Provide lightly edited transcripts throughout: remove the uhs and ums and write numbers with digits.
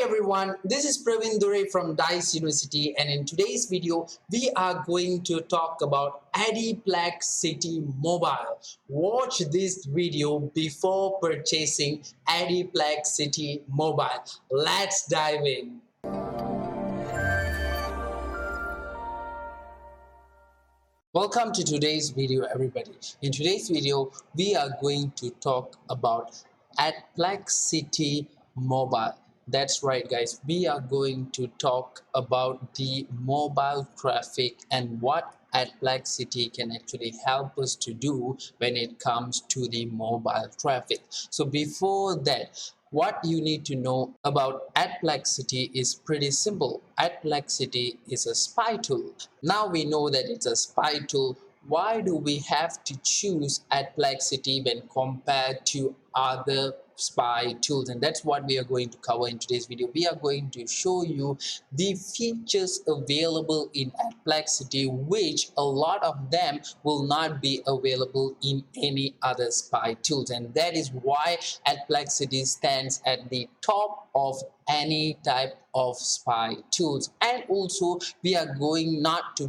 Hi everyone, this is Praveen Dure from DICE University, and in today's video we are going to talk about Adplexity Mobile. Watch this video before purchasing Adplexity Mobile. Let's dive in. Welcome to today's video everybody. In today's video we are going to talk about Adplexity Mobile. That's right guys, we are going to talk about the mobile traffic and what Adplexity can actually help us to do when it comes to the mobile traffic. So before that, what you need to know about Adplexity is pretty simple. Adplexity is a spy tool. Now we know that it's a spy tool. Why do we have to choose Adplexity when compared to other spy tools? And that's what we are going to cover in today's video. We are going to show you the features available in Adplexity, which a lot of them will not be available in any other spy tools, and that is why Adplexity stands at the top of any type of spy tools. And also we are not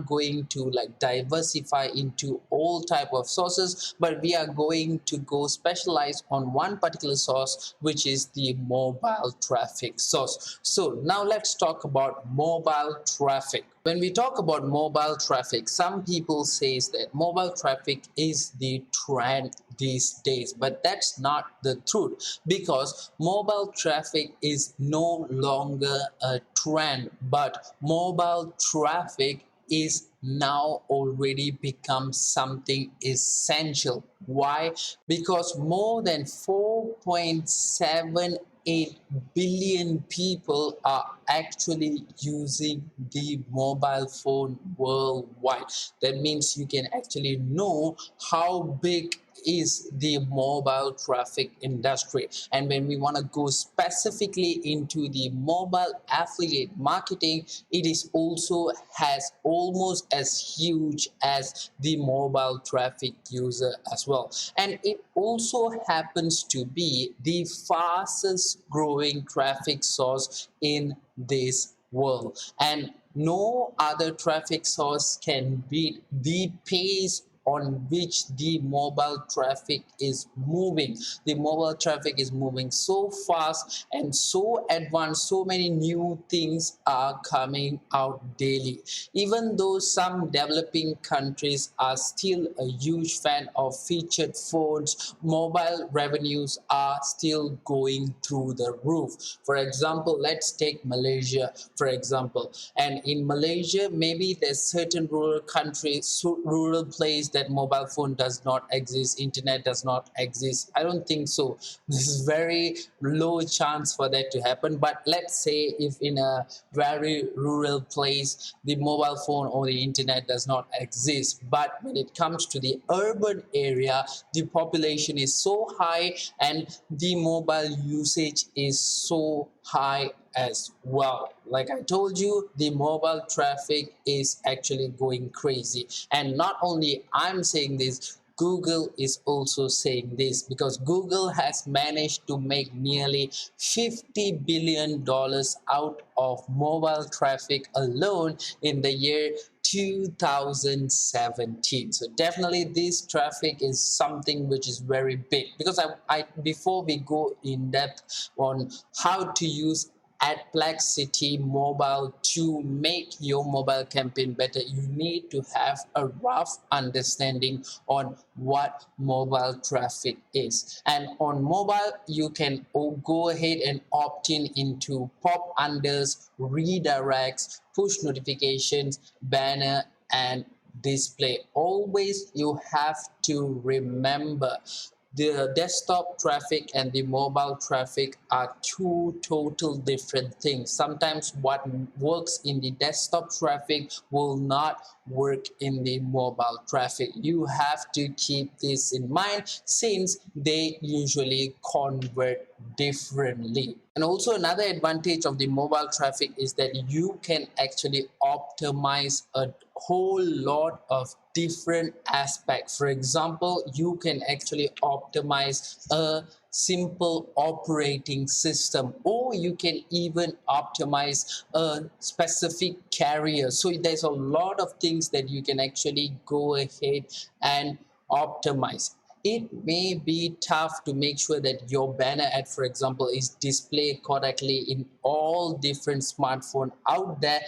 going to like diversify into all type of sources, but we are going to go specialize on one particular source, which is the mobile traffic source. So now let's talk about mobile traffic. When we talk about mobile traffic, some people say that mobile traffic is the trend these days, but that's not the truth, because mobile traffic is no longer a trend, but mobile traffic is now already become something essential. Why? Because more than 4.78 billion people are actually using the mobile phone worldwide. That means you can actually know how big is the mobile traffic industry. And when we want to go specifically into the mobile affiliate marketing, it is also has almost as huge as the mobile traffic user as well. And it also happens to be the fastest growing traffic source in this world, and no other traffic source can beat the pace on which the mobile traffic is moving. The mobile traffic is moving so fast and so advanced. So many new things are coming out daily. Even though some developing countries are still a huge fan of featured phones, mobile revenues are still going through the roof. For example, let's take Malaysia for example. And in Malaysia, maybe there's certain rural countries, rural place that mobile phone does not exist, internet does not exist. I don't think so. This is very low chance for that to happen. But let's say if in a very rural place the mobile phone or the internet does not exist, but when it comes to the urban area, the population is so high and the mobile usage is so high as well. Like I told you, the mobile traffic is actually going crazy. And not only I'm saying this, Google is also saying this, because Google has managed to make nearly $50 billion out of mobile traffic alone in the year 2017. So definitely this traffic is something which is very big, because before we go in depth on how to use Adplexity Mobile to make your mobile campaign better, you need to have a rough understanding on what mobile traffic is. And on mobile, you can go ahead and opt in into pop unders, redirects, push notifications, banner, and display. Always you have to remember the desktop traffic and the mobile traffic are two total different things. Sometimes what works in the desktop traffic will not work in the mobile traffic. You have to keep this in mind, since they usually convert differently. And also another advantage of the mobile traffic is that you can actually optimize a whole lot of different aspects. For example, you can actually optimize a simple operating system, or you can even optimize a specific carrier. So there's a lot of things that you can actually go ahead and optimize. It may be tough to make sure that your banner ad, for example, is displayed correctly in all different smartphones out there,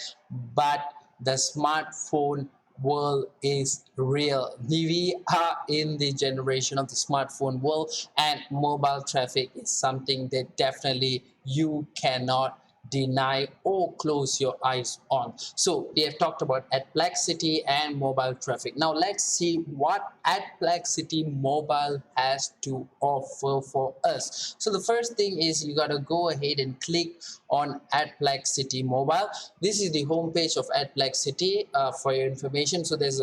but the smartphone world is real. We are in the generation of the smartphone world, and mobile traffic is something that definitely you cannot deny or close your eyes on. So we have talked about Adplexity and mobile traffic. Now let's see what Adplexity Mobile has to offer for us. So the first thing is you got to go ahead and click on Adplexity Mobile. This is the homepage of Adplexity for your information. So there's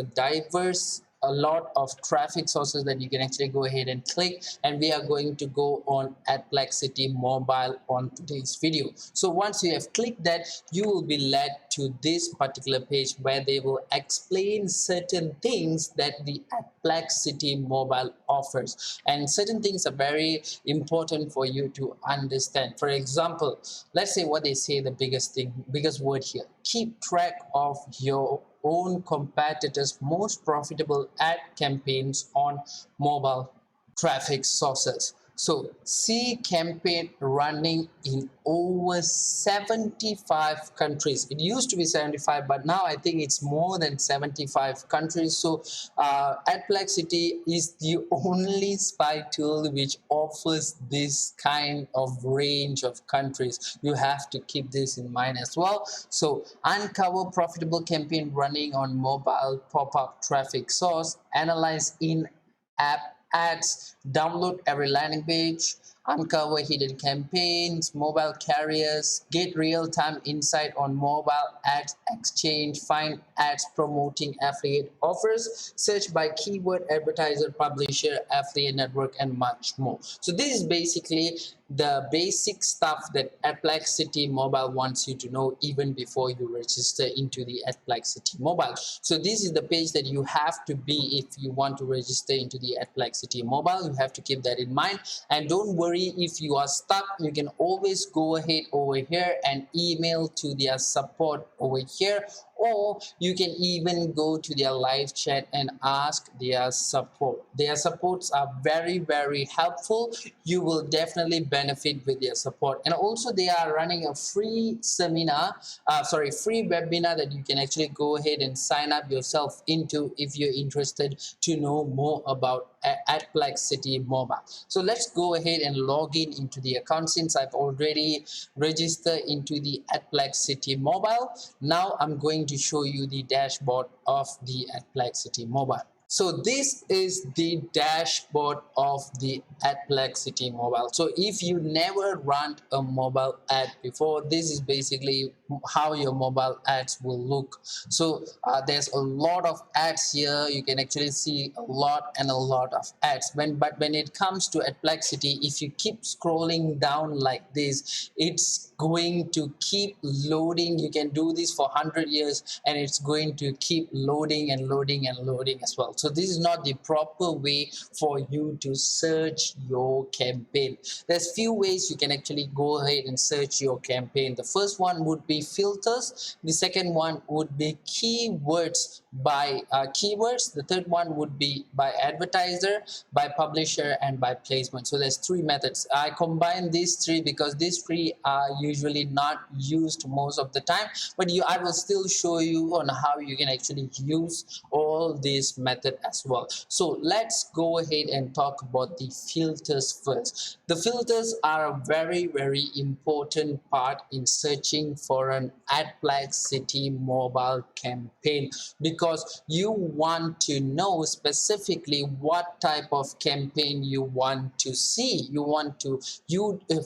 a lot of traffic sources that you can actually go ahead and click, and we are going to go on Adplexity Mobile on today's video. So once you have clicked that, you will be led to this particular page where they will explain certain things that the Adplexity Mobile offers, and certain things are very important for you to understand. For example, let's say what they say, the biggest word here: keep track of your own competitors' most profitable ad campaigns on mobile traffic sources. So see campaign running in over 75 countries. It used to be 75, but now I think it's more than 75 countries. So Adplexity is the only spy tool which offers this kind of range of countries. You have to keep this in mind as well. So uncover profitable campaign running on mobile pop-up traffic source, analyze in-app ads, download every landing page, uncover hidden campaigns, mobile carriers, get real-time insight on mobile ads exchange, find ads promoting affiliate offers, search by keyword, advertiser, publisher, affiliate network, and much more. So this is basically the basic stuff that Adplexity Mobile wants you to know even before you register into the Adplexity Mobile. So this is the page that you have to be if you want to register into the Adplexity Mobile. You have to keep that in mind, and don't worry if you are stuck. You can always go ahead over here and email to their support over here, or you can even go to their live chat and ask their support. Their supports are very, very helpful. You will definitely benefit with their support. And also they are running a free free webinar that you can actually go ahead and sign up yourself into if you're interested to know more about Adplexity Mobile. So let's go ahead and log in into the account. Since I've already registered into the Adplexity Mobile, now I'm going to show you the dashboard of the Adplexity Mobile. So this is the dashboard of the Adplexity Mobile. So if you never run a mobile ad before, this is basically how your mobile ads will look. So there's a lot of ads here. You can actually see a lot of ads. But when it comes to Adplexity, if you keep scrolling down like this, it's going to keep loading. You can do this for 100 years and it's going to keep loading and loading and loading as well. So this is not the proper way for you to search your campaign. There's few ways you can actually go ahead and search your campaign. The first one would be filters. The second one would be keywords by keywords. The third one would be by advertiser, by publisher, and by placement. So there's three methods. I combine these three because these three are usually not used most of the time, but I will still show you on how you can actually use all these methods as well. So let's go ahead and talk about the filters first. The filters are a very, very important part in searching for an Adplexity mobile campaign, because you want to know specifically what type of campaign you want to see.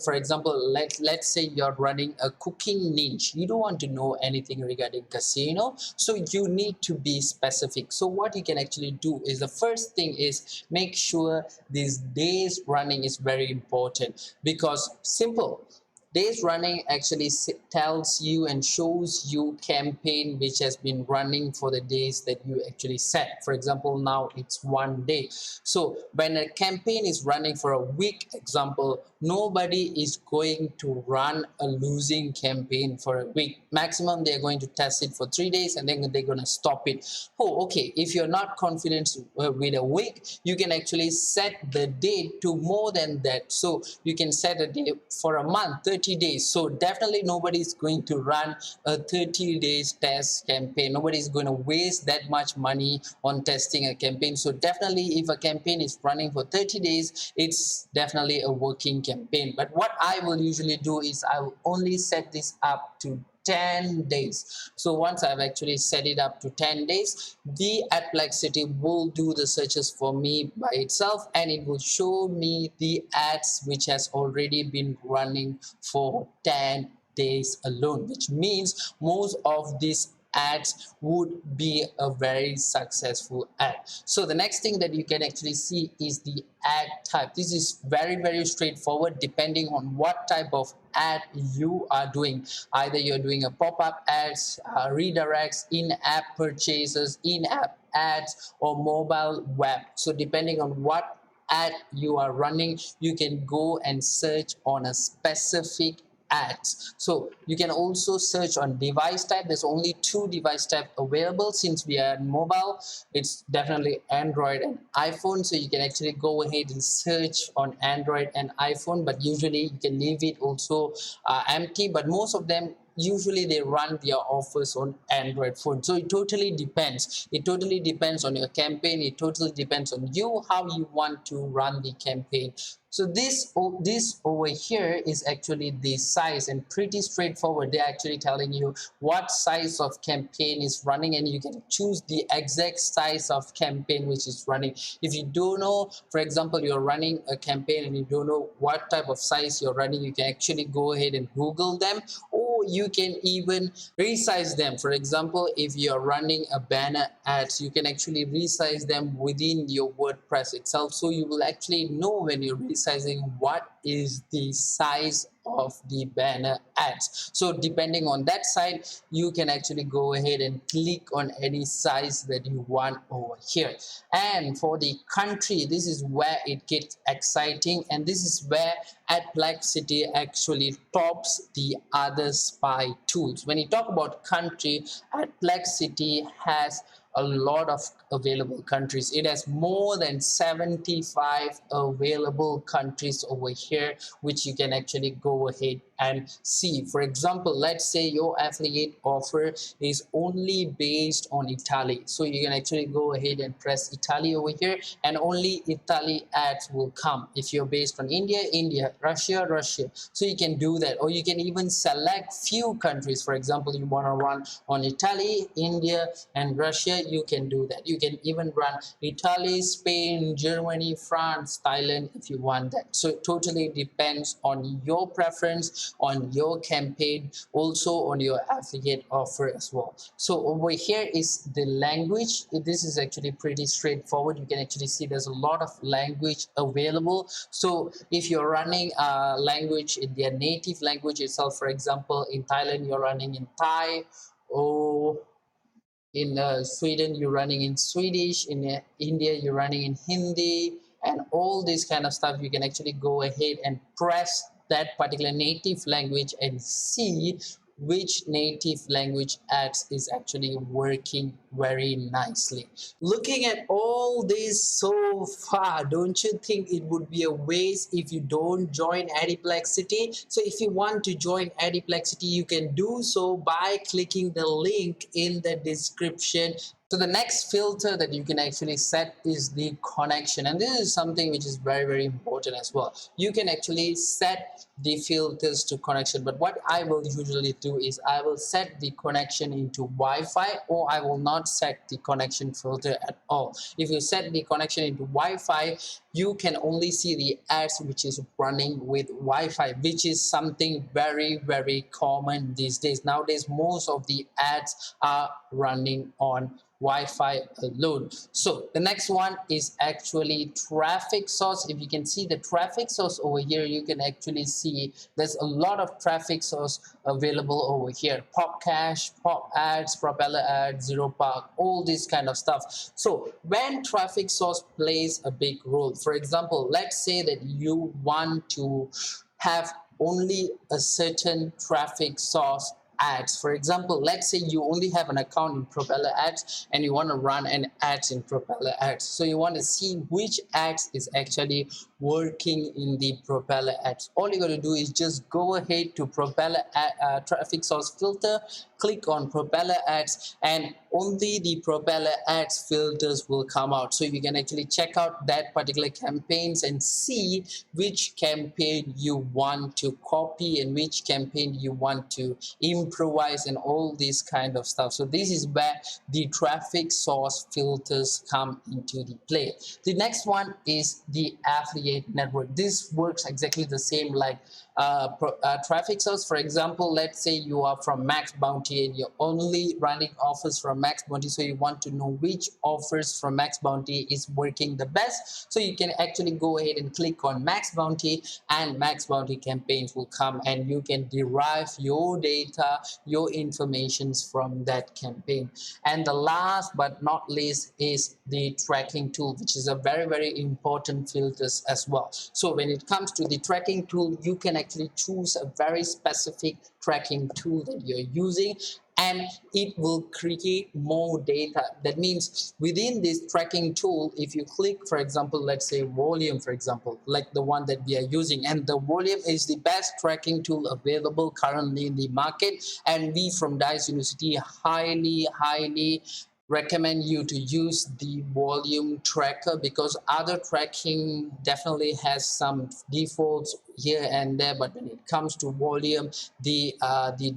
For example, let's say you're running a cooking niche. You don't want to know anything regarding casino, so you need to be specific. So what you can actually do is, the first thing is make sure these days running is very important, because simple. days running actually tells you and shows you campaign which has been running for the days that you actually set. For example, now it's 1 day. So when a campaign is running for a week, example, nobody is going to run a losing campaign for a week. Maximum they're going to test it for 3 days and then they're going to stop it. Oh, okay. If you're not confident with a week, you can actually set the date to more than that. So you can set a date for a month, 30 days. So definitely nobody is going to run a 30 days test campaign. Nobody is going to waste that much money on testing a campaign. So definitely if a campaign is running for 30 days, it's definitely a working campaign. But what I will usually do is I will only set this up to 10 days. So once I've actually set it up to 10 days, the Adplexity will do the searches for me by itself, and it will show me the ads which has already been running for 10 days alone, which means most of these ads would be a very successful ad. So the next thing that you can actually see is the ad type. This is very straightforward depending on what type of ad you are doing. Either you're doing a pop-up ads, redirects, in-app purchases, in-app ads, or mobile web. So depending on what ad you are running, you can go and search on a specific ads. So you can also search on device type. There's only two device type available. Since we are mobile, it's definitely Android and iPhone. So you can actually go ahead and search on Android and iPhone, but usually you can leave it also empty. But most of them usually they run their offers on Android phone. So it totally depends. It totally depends on your campaign. It totally depends on you, how you want to run the campaign. So this over here is actually the size, and pretty straightforward. They're actually telling you what size of campaign is running, and you can choose the exact size of campaign which is running. If you don't know, for example, you're running a campaign and you don't know what type of size you're running, you can actually go ahead and Google them, or you can even resize them. For example, if you're running a banner ads, you can actually resize them within your WordPress itself. So you will actually know when you're resizing what is the size of the banner ads. So depending on that side, you can actually go ahead and click on any size that you want over here. And for the country, this is where it gets exciting, and this is where Adplexity actually tops the other spy tools. When you talk about country, Adplexity has a lot of available countries. It has more than 75 available countries over here, which you can actually go ahead and see. For example, let's say your affiliate offer is only based on Italy. So you can actually go ahead and press Italy over here, and only Italy ads will come. If you're based on India, India, Russia, Russia. So you can do that, or you can even select few countries. For example, you want to run on Italy, India, and Russia, you can do that. You can even run Italy, Spain, Germany, France, Thailand if you want that. So it totally depends on your preference, on your campaign, also on your affiliate offer as well. So over here is the language. This is actually pretty straightforward. You can actually see there's a lot of language available. So if you're running a language in their native language itself, for example, in Thailand you're running in Thai, or in Sweden you're running in Swedish, in India you're running in Hindi, and all this kind of stuff, you can actually go ahead and press that particular native language and see which native language ads is actually working very nicely. Looking at all this so far, don't you think it would be a waste if you don't join Adplexity? So if you want to join Adplexity, you can do so by clicking the link in the description. So the next filter that you can actually set is the connection, and this is something which is very important as well. You can actually set the filters to connection, but what I will usually do is I will set the connection into Wi-Fi, or I will not set the connection filter at all. If you set the connection into Wi-Fi, you can only see the ads which is running with Wi-Fi, which is something very common these days. Nowadays most of the ads are running on Wi-Fi alone. So the next one is actually traffic source. If you can see the traffic source over here, you can actually see there's a lot of traffic source available over here. Pop cache, pop ads, propeller ads, zero park, all this kind of stuff. So when traffic source plays a big role, for example, let's say that you want to have only a certain traffic source ads. For example, let's say you only have an account in Propeller Ads and you want to run an ads in Propeller Ads. So you want to see which ads is actually working in the Propeller Ads. All you got to do is just go ahead to Propeller traffic source filter, click on Propeller Ads, and only the Propeller Ads filters will come out. So you can actually check out that particular campaigns and see which campaign you want to copy and which campaign you want to improvise and all this kind of stuff. So this is where the traffic source filters come into the play. The next one is the affiliate network. This works exactly the same like traffic source. For example, let's say you are from Max Bounty and you're only running offers from Max Bounty, so you want to know which offers from Max Bounty is working the best. So you can actually go ahead and click on Max Bounty, and Max Bounty campaigns will come and you can derive your data, your informations from that campaign. And the last but not least is the tracking tool, which is a very important filters as well. So when it comes to the tracking tool, you can actually choose a very specific tracking tool that you're using, and it will create more data. That means within this tracking tool, if you click, for example, let's say volume, for example, like the one that we are using, and the volume is the best tracking tool available currently in the market, and we from Dice University highly recommend you to use the volume tracker, because other tracking definitely has some defaults here and there, but when it comes to volume, the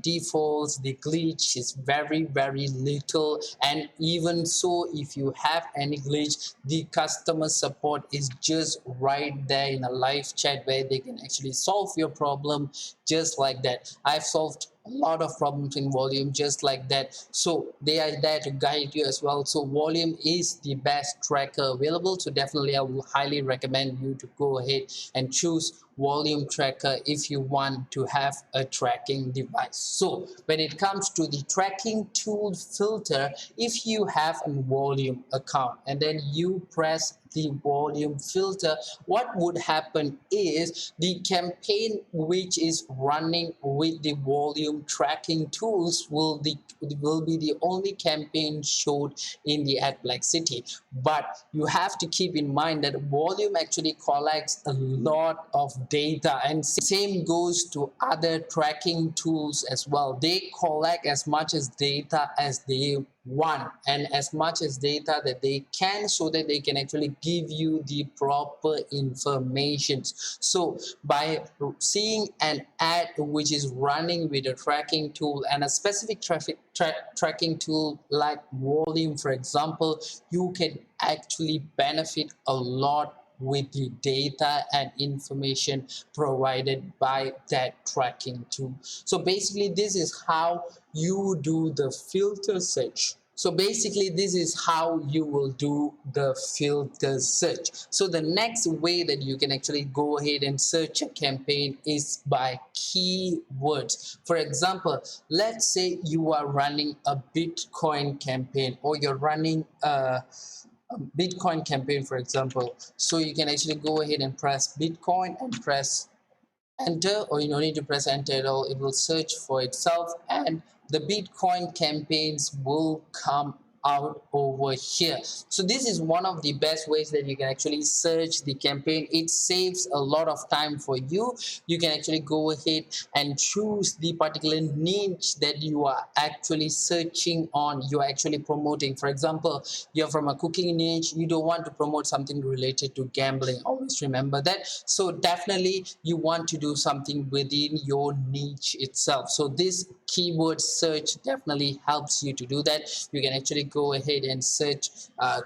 defaults, the glitch is very little. And even so, if you have any glitch, the customer support is just right there in a live chat where they can actually solve your problem just like that. I've solved a lot of problems in volume just like that, so they are there to guide you as well. So volume is the best tracker available, so definitely I will highly recommend you to go ahead and choose volume tracker if you want to have a tracking device. So when it comes to the tracking tool filter, if you have a volume account and then you press the volume filter, what would happen is the campaign which is running with the volume tracking tools will be the only campaign showed in the Adplexity. But you have to keep in mind that volume actually collects a lot of data, and same goes to other tracking tools as well. They collect as much as data as they want and as much as data that they can, so that they can actually give you the proper information. So by seeing an ad which is running with a tracking tool and a specific tracking tool like volume, for example, you can actually benefit a lot with the data and information provided by that tracking tool. So basically this is how you do the filter search. So basically this is how you will do the filter search. So the next way that you can actually go ahead and search a campaign is by keywords. For example, let's say you are running a Bitcoin campaign, or you're running a Bitcoin campaign, for example. So you can actually go ahead and press Bitcoin and press enter, or you don't need to press enter at all. It will search for itself and the Bitcoin campaigns will come out over here. So this is one of the best ways that you can actually search the campaign. It saves a lot of time for you. You can actually go ahead and choose the particular niche that you are actually searching on, you are actually promoting. For example, you're from a cooking niche, you don't want to promote something related to gambling, always remember that. So definitely you want to do something within your niche itself. So this keyword search definitely helps you to do that. You can actually go ahead and search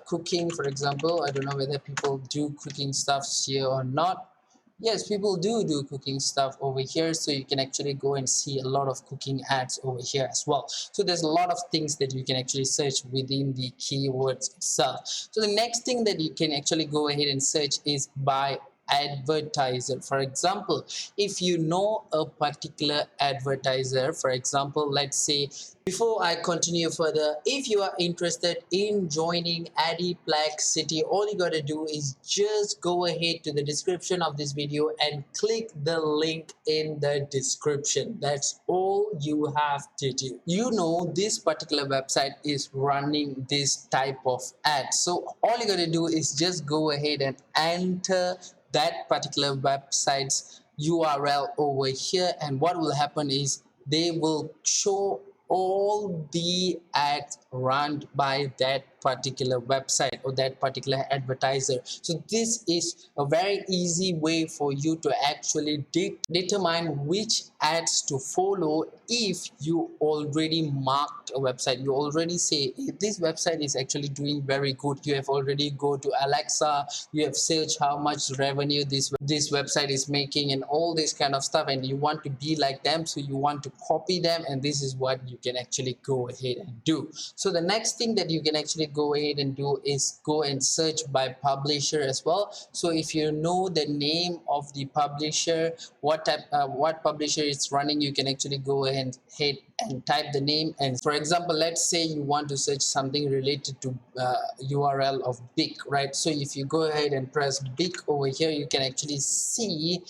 cooking, for example. I don't know whether people do cooking stuffs here or not. Yes, people do cooking stuff over here, so you can actually go and see a lot of cooking ads over here as well. So there's a lot of things that you can actually search within the keywords itself. So the next thing that you can actually go ahead and search is by advertiser. For example, if you know a particular advertiser, for example, let's say, before I continue further, if you are interested in joining Adplexity, all you gotta do is just go ahead to the description of this video and click the link in the description. That's all you have to do. You know this particular website is running this type of ad. So all you gotta do is just go ahead and enter that particular website's URL over here, and what will happen is they will show all the ads run by that particular website or that particular advertiser. So this is a very easy way for you to actually determine which ads to follow. If you already marked a website, you already say this website is actually doing very good, you have already go to Alexa, you have searched how much revenue this website is making and all this kind of stuff, and you want to be like them, so you want to copy them, and this is what you can actually go ahead and do. So the next thing that you can actually go ahead and do is go and search by publisher as well. So if you know the name of the publisher, what publisher is running, you can actually go ahead and type the name. And for example, let's say you want to search something related to URL of big, right? So if you go ahead and press big over here, you can actually see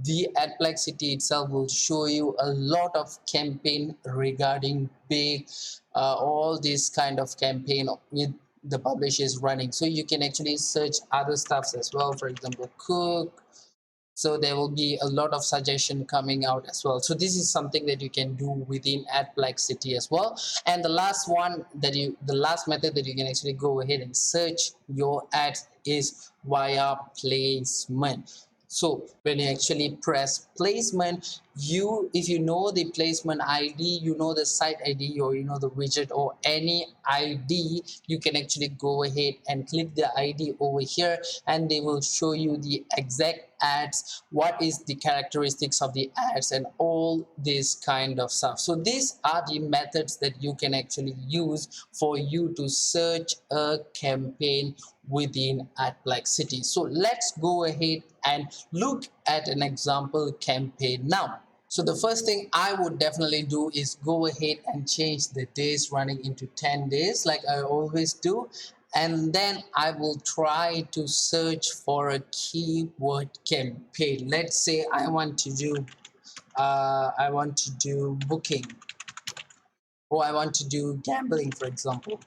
the Adplexity itself will show you a lot of campaign regarding big, all this kind of campaign with the publisher is running. So you can actually search other stuffs as well, for example cook, so there will be a lot of suggestion coming out as well. So this is something that you can do within Adplexity as well. And the last method that you can actually go ahead and search your ads is via placement. So when you actually press placement, if you know the placement ID, you know the site ID, or you know the widget or any ID, you can actually go ahead and click the ID over here, and they will show you the exact ads, what is the characteristics of the ads, and all this kind of stuff. So these are the methods that you can actually use for you to search a campaign within Adplexity. So let's go ahead and look at an example campaign now. So the first thing I would definitely do is go ahead and change the days running into 10 days like I always do. And then I will try to search for a keyword campaign. Let's say I want to do booking, or I want to do gambling, for example.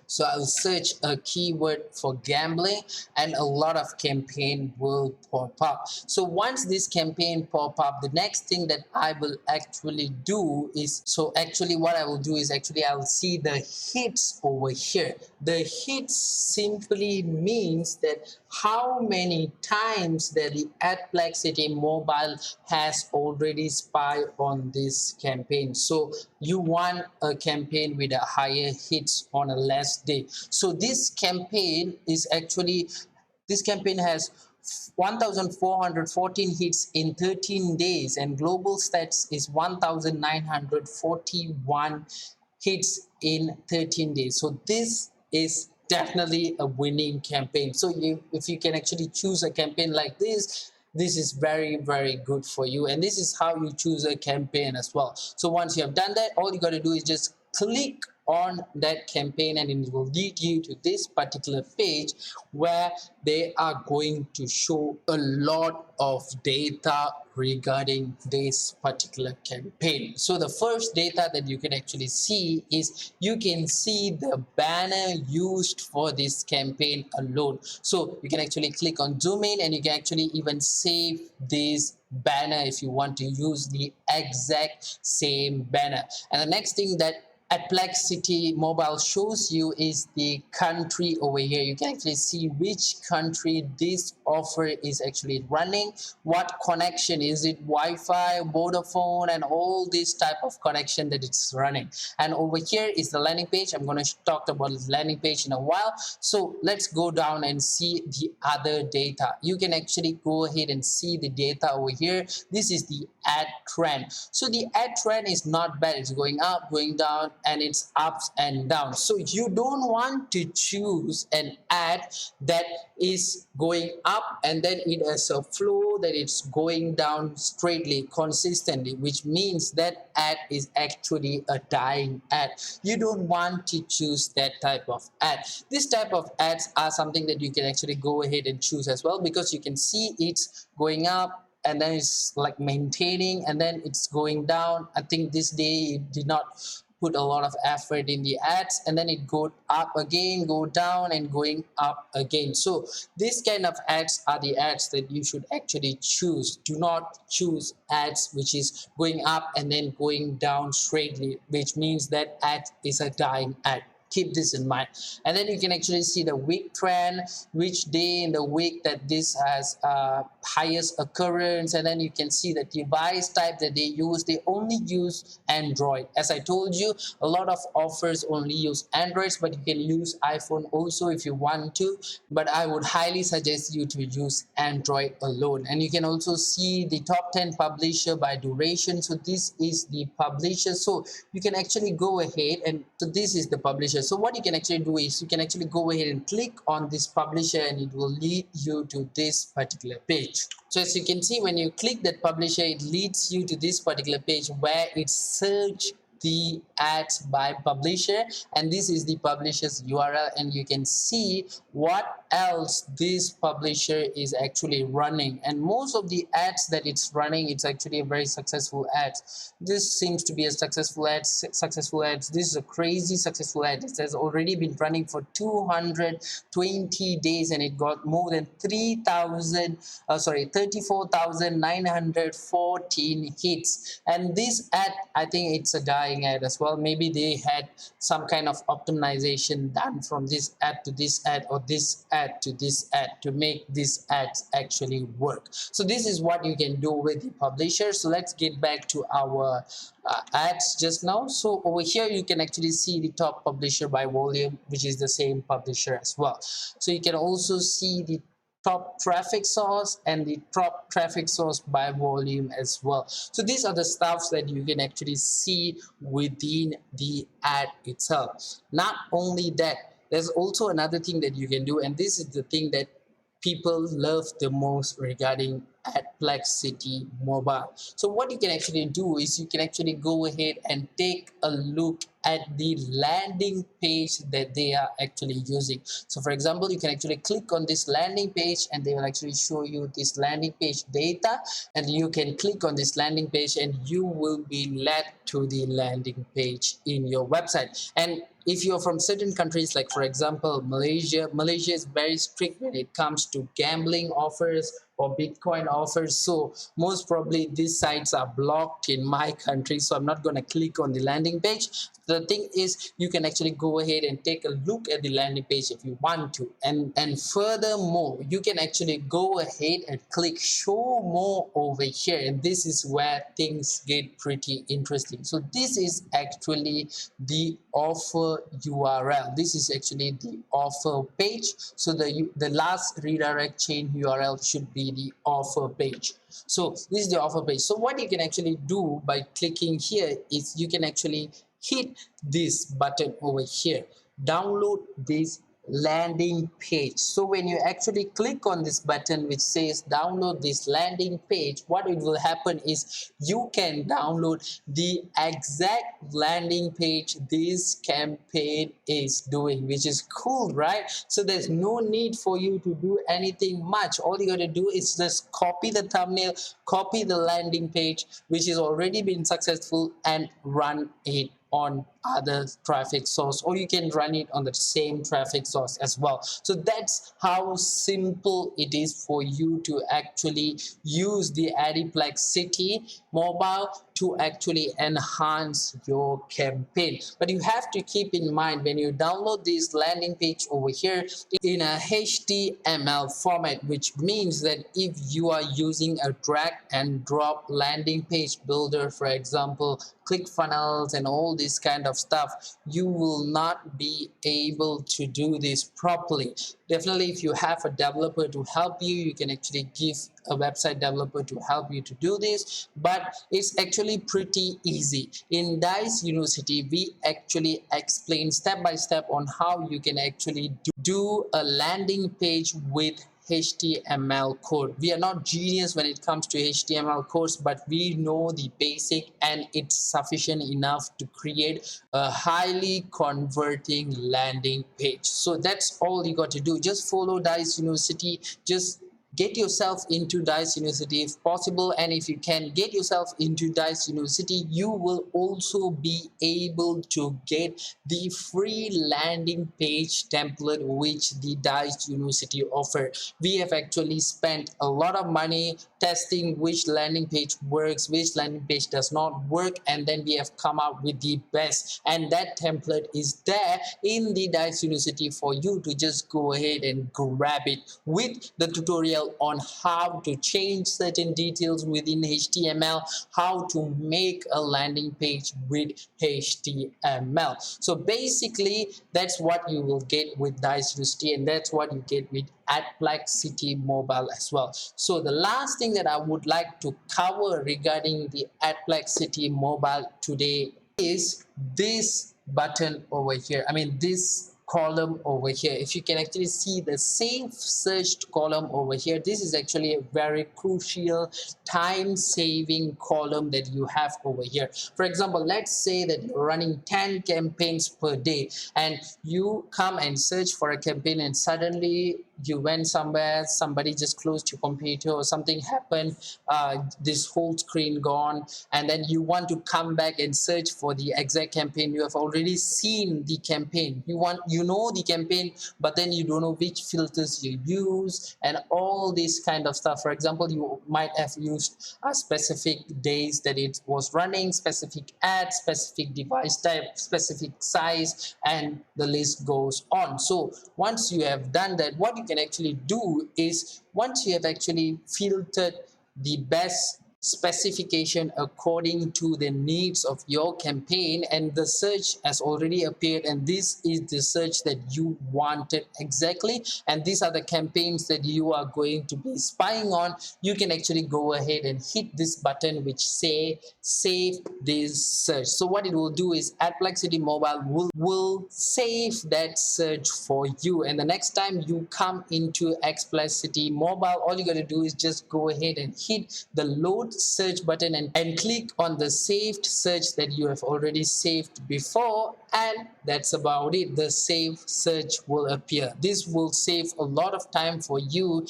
So I'll search a keyword for gambling, and a lot of campaign will pop up. So once this campaign pop up, the next thing that I will actually do is, so actually what I will do is actually I'll see the hits over here. The hits simply means that how many times that the Adplexity Mobile has already spied on this campaign. So you want a campaign with a higher hits on a less day. So this campaign has 1,414 hits in 13 days, and global stats is 1,941 hits in 13 days. So this is definitely a winning campaign. So if you can actually choose a campaign like this is very, very good for you, and this is how you choose a campaign as well. So once you have done that, all you got to do is just click on that campaign, and it will lead you to this particular page where they are going to show a lot of data regarding this particular campaign. So the first data that you can actually see is you can see the banner used for this campaign alone. So you can actually click on zoom in, and you can actually even save this banner if you want to use the exact same banner. And the next thing that Adplexity Mobile shows you is the country over here. You can actually see which country this offer is actually running, what connection is it, Wi-Fi, Vodafone, and all this type of connection that it's running. And over here is the landing page. I'm going to talk about the landing page in a while. So let's go down and see the other data. You can actually go ahead and see the data over here. This is the ad trend. So the ad trend is not bad. It's going up, going down, and it's ups and downs. So you don't want to choose an ad that is going up and then it has a flow that it's going down straightly consistently, which means that ad is actually a dying ad. You don't want to choose that type of ad. This type of ads are something that you can actually go ahead and choose as well, because you can see it's going up and then it's like maintaining and then it's going down. I think this day it did not put a lot of effort in the ads, and then it go up again, go down, and going up again. So these kind of ads are the ads that you should actually choose. Do not choose ads which is going up and then going down straightly, which means that ad is a dying ad. Keep this in mind. And then you can actually see the week trend, which day in the week that this has highest occurrence. And then you can see the device type that they use. They only use Android. As I told you, a lot of offers only use Androids, but you can use iPhone also if you want to, but I would highly suggest you to use Android alone. And you can also see the top 10 publisher by duration. So this is the publisher. So you can actually go ahead and so this is the publisher. So what you can actually do is you can actually go ahead and click on this publisher and it will lead you to this particular page. So as you can see, when you click that publisher, it leads you to this particular page where it search the ads by publisher, and this is the publisher's URL, and you can see what else this publisher is actually running. And most of the ads that it's running, it's actually a very successful ads. This seems to be a successful ads. This is a crazy successful ad. It has already been running for 220 days and it got more than 34,914 hits. And this ad, I think it's a dying ad as well. Maybe they had some kind of optimization done from this ad to this ad or this ad to this ad to make these ads actually work. So this is what you can do with the publisher. So let's get back to our ads just now. So over here you can actually see the top publisher by volume, which is the same publisher as well. So you can also see the top traffic source and the top traffic source by volume as well. So these are the stuffs that you can actually see within the ad itself. Not only that, there's also another thing that you can do, and this is the thing that people love the most regarding Adplexity Mobile. So what you can actually do is you can actually go ahead and take a look at the landing page that they are actually using. So for example, you can actually click on this landing page and they will actually show you this landing page data, and you can click on this landing page and you will be led to the landing page in your website. And if you're from certain countries, like for example Malaysia is very strict when it comes to gambling offers or Bitcoin offers. So most probably these sites are blocked in my country, so I'm not going to click on the landing page. The thing is, you can actually go ahead and take a look at the landing page if you want to, and furthermore you can actually go ahead and click show more over here, and this is where things get pretty interesting. So this is actually the offer URL. This is actually the offer page. So the last redirect chain URL should be the offer page. So this is the offer page. So what you can actually do by clicking here is you can actually hit this button over here, download this landing page. So when you actually click on this button which says download this landing page, what it will happen is you can download the exact landing page this campaign is doing, which is cool, right? So there's no need for you to do anything much. All you got to do is just copy the thumbnail, copy the landing page which is already been successful, and run it on other traffic source, or you can run it on the same traffic source as well. So that's how simple it is for you to actually use the Adplexity Mobile to actually enhance your campaign. But you have to keep in mind when you download this landing page over here in a HTML format, which means that if you are using a drag and drop landing page builder, for example, ClickFunnels and all this kind of stuff, you will not be able to do this properly. Definitely, if you have a developer to help you, you can actually give a website developer to help you to do this, but it's actually pretty easy. In Dice University, we actually explain step by step on how you can actually do a landing page with HTML code. We are not genius when it comes to HTML codes, but we know the basic and it's sufficient enough to create a highly converting landing page. So that's all you got to do. Just follow Dice University. Just get yourself into Dice University if possible, and if you can get yourself into Dice University, you will also be able to get the free landing page template which the Dice University offer. We have actually spent a lot of money testing which landing page works, which landing page does not work, and then we have come up with the best, and that template is there in the Dice University for you to just go ahead and grab it with the tutorial on how to change certain details within HTML, how to make a landing page with HTML. So basically, that's what you will get with Dice University, and that's what you get with Adplexity Mobile as well. So the last thing that I would like to cover regarding the Adplexity Mobile today is this button over here. I mean, this column over here. If you can actually see the save searched column over here, this is actually a very crucial time saving column that you have over here. For example, let's say that you're running 10 campaigns per day and you come and search for a campaign, and suddenly you went somewhere, somebody just closed your computer or something happened, this whole screen gone, and then you want to come back and search for the exact campaign. You have already seen the campaign, you know the campaign, but then you don't know which filters you use and all this kind of stuff. For example, you might have used specific days that it was running, specific ads, specific device type, specific size, and the list goes on. So once you have done that, what you can actually do is, once you have actually filtered the best specification according to the needs of your campaign, and the search has already appeared, and this is the search that you wanted exactly, and these are the campaigns that you are going to be spying on, you can actually go ahead and hit this button which say save this search. So what it will do is Adplexity Mobile will save that search for you, and the next time you come into Adplexity Mobile, all you got to do is just go ahead and hit the load search button and click on the saved search that you have already saved before, and that's about it. The save search will appear. This will save a lot of time for you,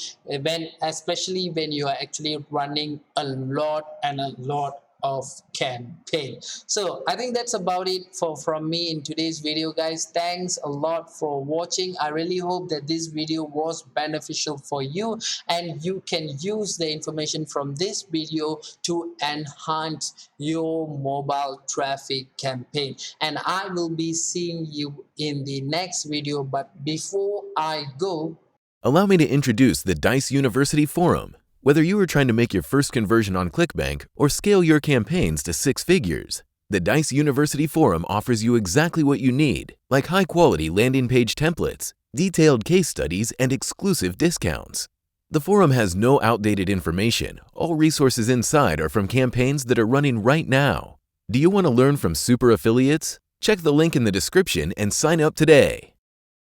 especially when you are actually running a lot of campaign. So I think that's about it from me in today's video, guys. Thanks a lot for watching. I really hope that this video was beneficial for you and you can use the information from this video to enhance your mobile traffic campaign, and I will be seeing you in the next video. But before I go, allow me to introduce the Dice University Forum. Whether you are trying to make your first conversion on ClickBank or scale your campaigns to 6 figures, the Dice University Forum offers you exactly what you need, like high-quality landing page templates, detailed case studies, and exclusive discounts. The forum has no outdated information. All resources inside are from campaigns that are running right now. Do you want to learn from super affiliates? Check the link in the description and sign up today.